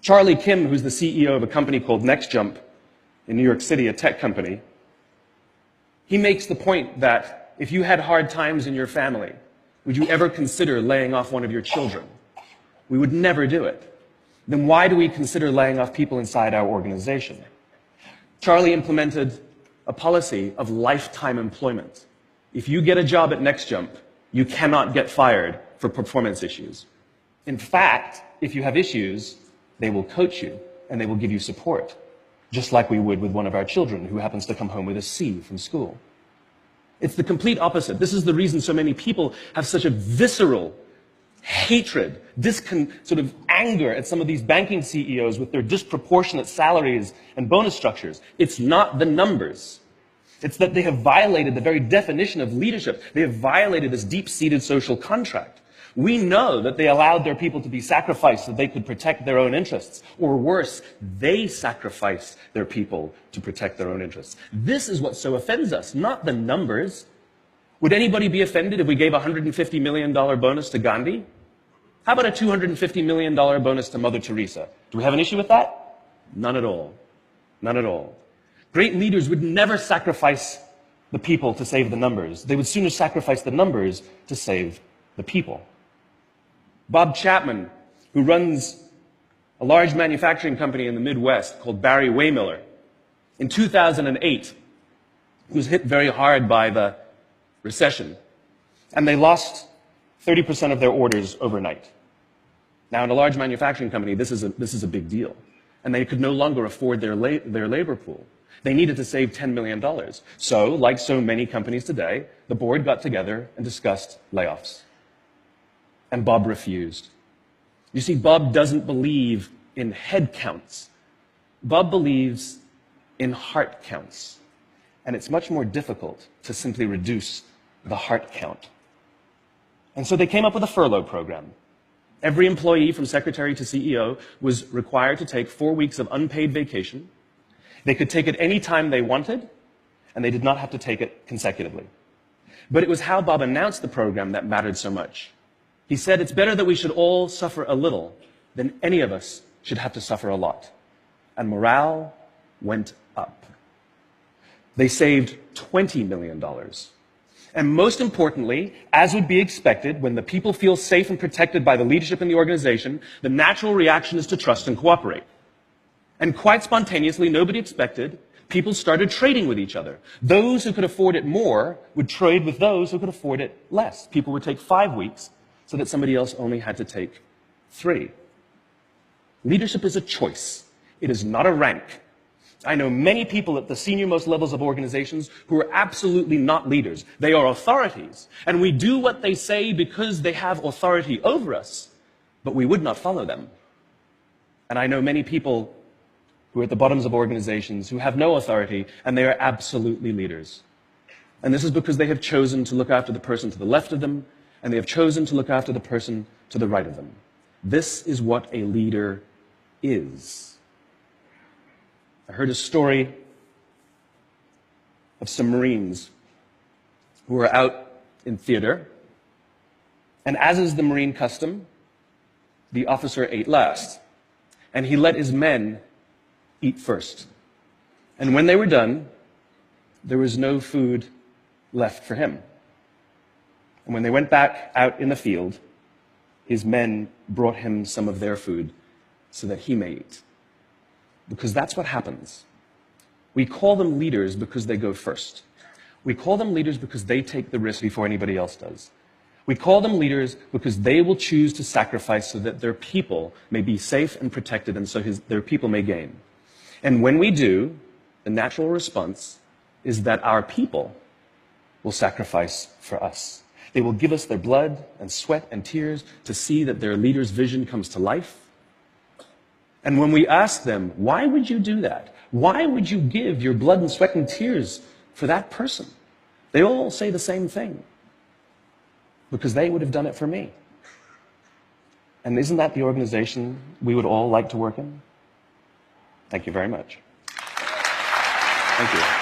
Charlie Kim, who's the CEO of a company called NextJump in New York City, a tech company, he makes the point that if you had hard times in your family, would you ever consider laying off one of your children? We would never do it. Then why do we consider laying off people inside our organization? Charlie implemented a policy of lifetime employment. If you get a job at NextJump, you cannot get fired for performance issues. In fact, if you have issues, they will coach you and they will give you support, just like we would with one of our children who happens to come home with a C from school. It's the complete opposite. This is the reason so many people have such a visceral hatred, sort of anger at some of these banking CEOs with their disproportionate salaries and bonus structures. It's not the numbers. It's that they have violated the very definition of leadership. They have violated this deep-seated social contract. We know that they allowed their people to be sacrificed so they could protect their own interests. Or worse, they sacrificed their people to protect their own interests. This is what so offends us, not the numbers. Would anybody be offended if we gave a $150 million bonus to Gandhi? How about a $250 million bonus to Mother Teresa? Do we have an issue with that? None at all. None at all. Great leaders would never sacrifice the people to save the numbers. They would sooner sacrifice the numbers to save the people. Bob Chapman, who runs a large manufacturing company in the Midwest called Barry-Wehmiller, in 2008, was hit very hard by the recession, and they lost 30% of their orders overnight. Now, in a large manufacturing company, this is a big deal, and they could no longer afford their labor pool. They needed to save $10 million. So, like so many companies today, the board got together and discussed layoffs. And Bob refused. You see, Bob doesn't believe in head counts. Bob believes in heart counts. And it's much more difficult to simply reduce the heart count. And so they came up with a furlough program. Every employee from secretary to CEO was required to take 4 weeks of unpaid vacation. They could take it any time they wanted, and they did not have to take it consecutively. But it was how Bob announced the program that mattered so much. He said, it's better that we should all suffer a little than any of us should have to suffer a lot. And morale went up. They saved $20 million. And most importantly, as would be expected, when the people feel safe and protected by the leadership in the organization, the natural reaction is to trust and cooperate. And quite spontaneously, nobody expected, people started trading with each other. Those who could afford it more would trade with those who could afford it less. People would take 5 weeks so that somebody else only had to take 3. Leadership is a choice. It is not a rank. I know many people at the senior-most levels of organizations who are absolutely not leaders. They are authorities, and we do what they say because they have authority over us, but we would not follow them. And I know many people who are at the bottoms of organizations who have no authority, and they are absolutely leaders. And this is because they have chosen to look after the person to the left of them, and they have chosen to look after the person to the right of them. This is what a leader is. I heard a story of some Marines who were out in theater, and as is the Marine custom, the officer ate last, and he let his men eat first. And when they were done, there was no food left for him. And when they went back out in the field, his men brought him some of their food so that he may eat. Because that's what happens. We call them leaders because they go first. We call them leaders because they take the risk before anybody else does. We call them leaders because they will choose to sacrifice so that their people may be safe and protected and so their people may gain. And when we do, the natural response is that our people will sacrifice for us. They will give us their blood and sweat and tears to see that their leader's vision comes to life. And when we ask them, why would you do that? Why would you give your blood and sweat and tears for that person? They all say the same thing. Because they would have done it for me. And isn't that the organization we would all like to work in? Thank you very much. Thank you.